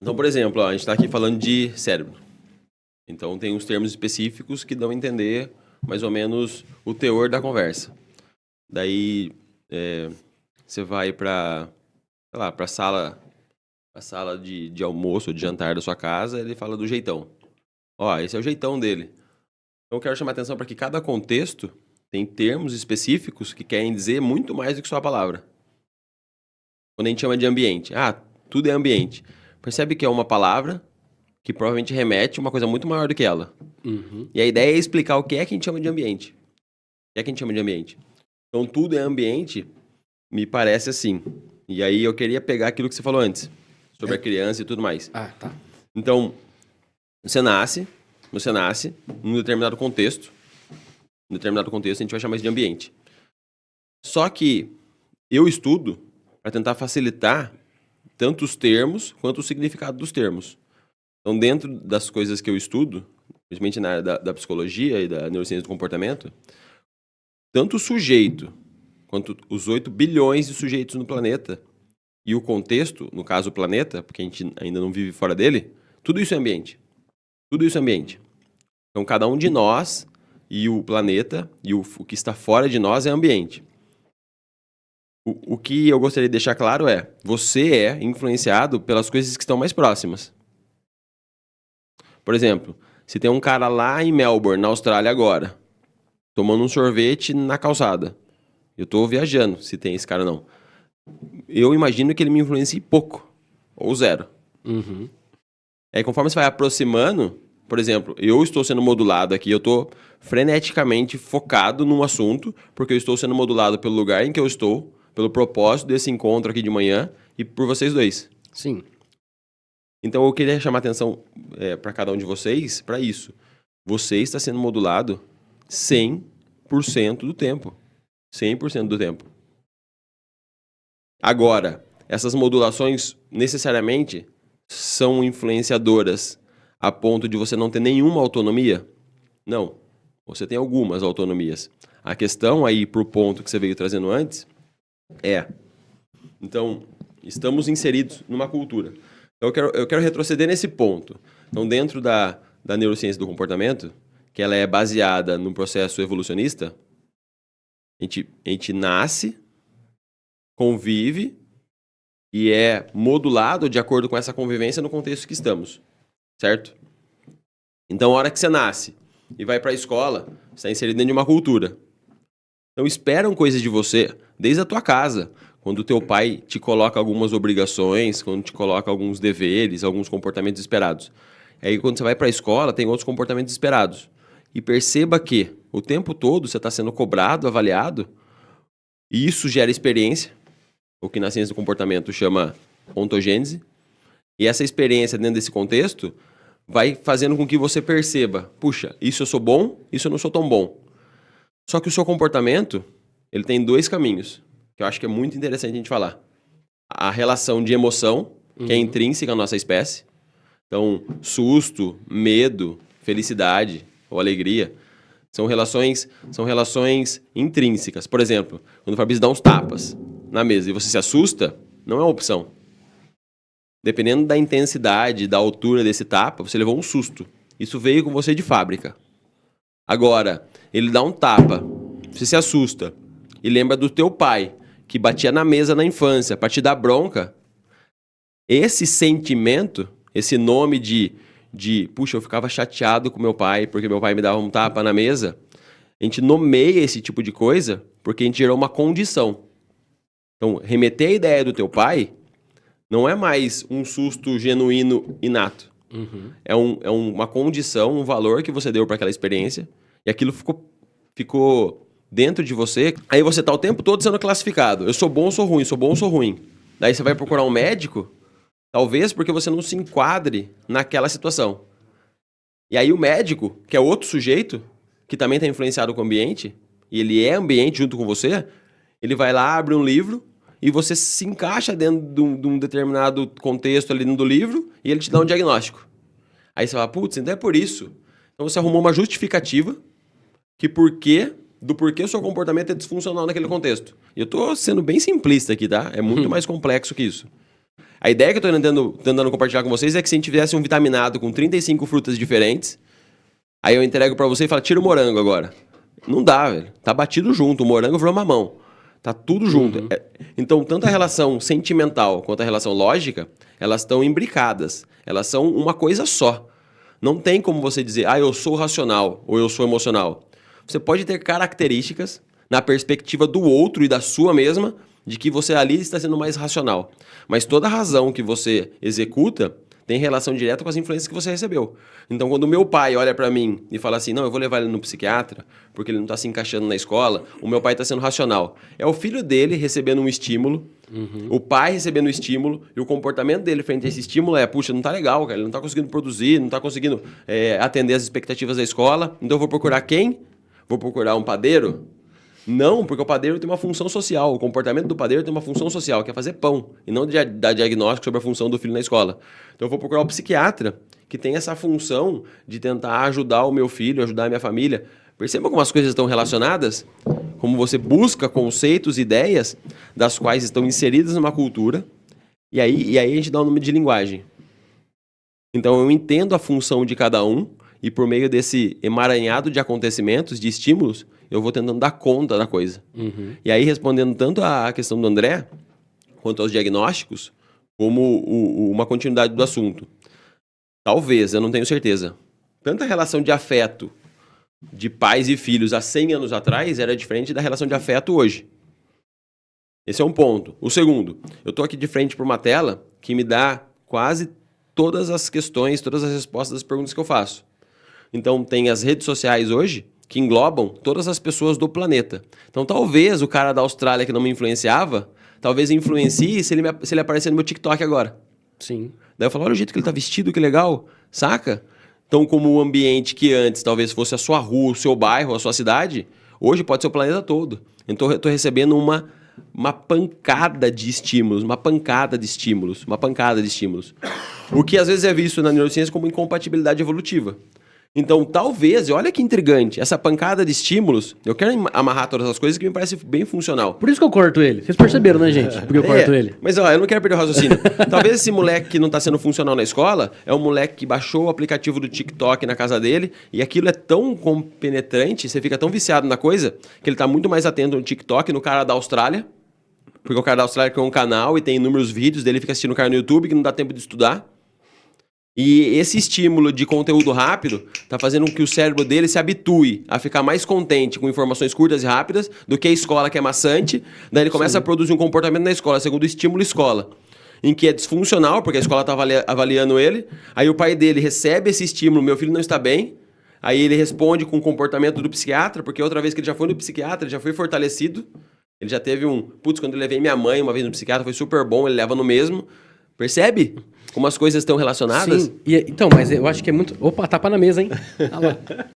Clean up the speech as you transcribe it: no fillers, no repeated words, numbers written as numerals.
Então, por exemplo, ó, a gente está aqui falando de cérebro. Então, tem uns termos específicos que dão a entender mais ou menos o teor da conversa. Daí, você vai para, sei lá, para a sala de almoço ou de jantar da sua casa, ele fala do jeitão. Ó, esse é o jeitão dele. Então, eu quero chamar a atenção para que cada contexto tem termos específicos que querem dizer muito mais do que só a palavra. Quando a gente chama de ambiente. Ah, tudo é ambiente. Percebe que é uma palavra que provavelmente remete a uma coisa muito maior do que ela. Uhum. E a ideia é explicar o que é que a gente chama de ambiente. O que é que a gente chama de ambiente? Então, tudo é ambiente, me parece assim. E aí, eu queria pegar aquilo que você falou antes, sobre a criança e tudo mais. Ah, tá. Então, você nasce num determinado contexto. Em determinado contexto, a gente vai chamar isso de ambiente. Só que eu estudo para tentar facilitar tanto os termos quanto o significado dos termos. Então, dentro das coisas que eu estudo, principalmente na área da psicologia e da neurociência do comportamento, tanto o sujeito quanto os 8 bilhões de sujeitos no planeta e o contexto, no caso o planeta, porque a gente ainda não vive fora dele, tudo isso é ambiente. Tudo isso é ambiente. Então, cada um de nós e o planeta e o que está fora de nós é ambiente. O que eu gostaria de deixar claro é, você é influenciado pelas coisas que estão mais próximas. Por exemplo, se tem um cara lá em Melbourne, na Austrália agora, tomando um sorvete na calçada. Eu estou viajando, se tem esse cara não. Eu imagino que ele me influencie pouco, ou zero. Uhum. Aí conforme você vai aproximando, por exemplo, eu estou sendo modulado aqui, eu estou freneticamente focado num assunto, porque eu estou sendo modulado pelo lugar em que eu estou, pelo propósito desse encontro aqui de manhã e por vocês dois. Sim. Então eu queria chamar a atenção para cada um de vocês para isso. Você está sendo modulado 100% do tempo. 100% do tempo. Agora, essas modulações necessariamente são influenciadoras a ponto de você não ter nenhuma autonomia? Não. Você tem algumas autonomias. A questão aí, pro ponto que você veio trazendo antes, então, estamos inseridos numa cultura. Então, eu quero retroceder nesse ponto. Então, dentro da neurociência do comportamento, que ela é baseada num processo evolucionista, a gente nasce, convive e é modulado de acordo com essa convivência no contexto que estamos, certo? Então, a hora que você nasce e vai para a escola, você está inserido dentro de uma cultura. Então, esperam coisas de você desde a tua casa, quando o teu pai te coloca algumas obrigações, quando te coloca alguns deveres, alguns comportamentos esperados. Aí, quando você vai para a escola, tem outros comportamentos esperados. E perceba que o tempo todo você está sendo cobrado, avaliado, e isso gera experiência, o que na ciência do comportamento chama ontogênese. E essa experiência dentro desse contexto vai fazendo com que você perceba, puxa, isso eu sou bom, isso eu não sou tão bom. Só que o seu comportamento, ele tem 2 caminhos, que eu acho que é muito interessante a gente falar. A relação de emoção, que é intrínseca à nossa espécie. Então, susto, medo, felicidade ou alegria são relações intrínsecas. Por exemplo, quando o Fabrício dá uns tapas na mesa e você se assusta, não é uma opção. Dependendo da intensidade, da altura desse tapa, você levou um susto. Isso veio com você de fábrica. Agora, ele dá um tapa, você se assusta e lembra do teu pai, que batia na mesa na infância para te dar bronca. Esse sentimento, esse nome de puxa, eu ficava chateado com meu pai porque meu pai me dava um tapa na mesa, a gente nomeia esse tipo de coisa porque a gente gerou uma condição. Então, remeter a ideia do teu pai não é mais um susto genuíno inato. Uhum. É uma condição, um valor que você deu para aquela experiência e aquilo ficou dentro de você. Aí você tá o tempo todo sendo classificado. Eu sou bom ou sou ruim, sou bom ou sou ruim. Daí você vai procurar um médico, talvez porque você não se enquadre naquela situação. E aí o médico, que é outro sujeito, que também está influenciado com o ambiente, e ele é ambiente junto com você, ele vai lá, abre um livro, e você se encaixa dentro de um determinado contexto ali dentro do livro, e ele te dá um diagnóstico. Aí você fala, putz, então é por isso. Então você arrumou uma justificativa do porquê o seu comportamento é disfuncional naquele contexto. E eu tô sendo bem simplista aqui, tá? É muito mais complexo que isso. A ideia que eu tô tentando compartilhar com vocês é que se a gente tivesse um vitaminado com 35 frutas diferentes, aí eu entrego pra você e falo, tira o morango agora. Não dá, velho. Tá batido junto. O morango virou mamão. Tá tudo junto. Então, tanto a relação sentimental quanto a relação lógica, elas estão imbricadas. Elas são uma coisa só. Não tem como você dizer, eu sou racional ou eu sou emocional. Você pode ter características na perspectiva do outro e da sua mesma, de que você ali está sendo mais racional. Mas toda razão que você executa tem relação direta com as influências que você recebeu. Então, quando o meu pai olha para mim e fala assim, não, eu vou levar ele no psiquiatra, porque ele não está se encaixando na escola, o meu pai está sendo racional. É o filho dele recebendo um estímulo, o pai recebendo um estímulo, e o comportamento dele frente a esse estímulo é, puxa, não tá legal, cara, ele não tá conseguindo produzir, não tá conseguindo atender as expectativas da escola, então eu vou procurar quem? Vou procurar um padeiro? Não, porque o padeiro tem uma função social. O comportamento do padeiro tem uma função social, que é fazer pão, e não dar diagnóstico sobre a função do filho na escola. Então eu vou procurar o psiquiatra, que tem essa função de tentar ajudar o meu filho, ajudar a minha família. Perceba como as coisas estão relacionadas? Como você busca conceitos, ideias, das quais estão inseridas numa cultura, e aí a gente dá um nome de linguagem. Então eu entendo a função de cada um, e por meio desse emaranhado de acontecimentos, de estímulos, eu vou tentando dar conta da coisa. E aí, respondendo tanto à questão do André, quanto aos diagnósticos, como uma continuidade do assunto. Talvez, eu não tenho certeza. Tanto a relação de afeto de pais e filhos há 100 anos atrás era diferente da relação de afeto hoje. Esse é um ponto. O segundo, eu estou aqui de frente para uma tela que me dá quase todas as questões, todas as respostas das perguntas que eu faço. Então, tem as redes sociais hoje, que englobam todas as pessoas do planeta. Então, talvez o cara da Austrália que não me influenciava, talvez influencie se ele aparecer no meu TikTok agora. Sim. Daí eu falo, olha o jeito que ele tá vestido, que legal, saca? Então, como o ambiente que antes talvez fosse a sua rua, o seu bairro, a sua cidade, hoje pode ser o planeta todo. Então, eu tô recebendo uma pancada de estímulos, uma pancada de estímulos. O que às vezes é visto na neurociência como incompatibilidade evolutiva. Então, talvez, e olha que intrigante, essa pancada de estímulos, eu quero amarrar todas as coisas que me parece bem funcional. Por isso que eu corto ele. Vocês perceberam, né, gente? Porque eu corto ele. Mas, eu não quero perder o raciocínio. Talvez esse moleque que não está sendo funcional na escola é um moleque que baixou o aplicativo do TikTok na casa dele e aquilo é tão compenetrante, você fica tão viciado na coisa, que ele está muito mais atento no TikTok, no cara da Austrália, porque o cara da Austrália criou um canal e tem inúmeros vídeos dele, fica assistindo o cara no YouTube que não dá tempo de estudar. E esse estímulo de conteúdo rápido está fazendo com que o cérebro dele se habitue a ficar mais contente com informações curtas e rápidas do que a escola, que é maçante. Daí ele começa a produzir um comportamento na escola, segundo o estímulo escola, em que é disfuncional, porque a escola está avaliando ele. Aí o pai dele recebe esse estímulo, meu filho não está bem. Aí ele responde com o comportamento do psiquiatra, porque outra vez que ele já foi no psiquiatra, ele já foi fortalecido. Ele já teve quando eu levei minha mãe uma vez no psiquiatra, foi super bom, ele leva no mesmo. Percebe? Como as coisas estão relacionadas? Sim, então, mas eu acho que é muito... Opa, tapa na mesa, hein?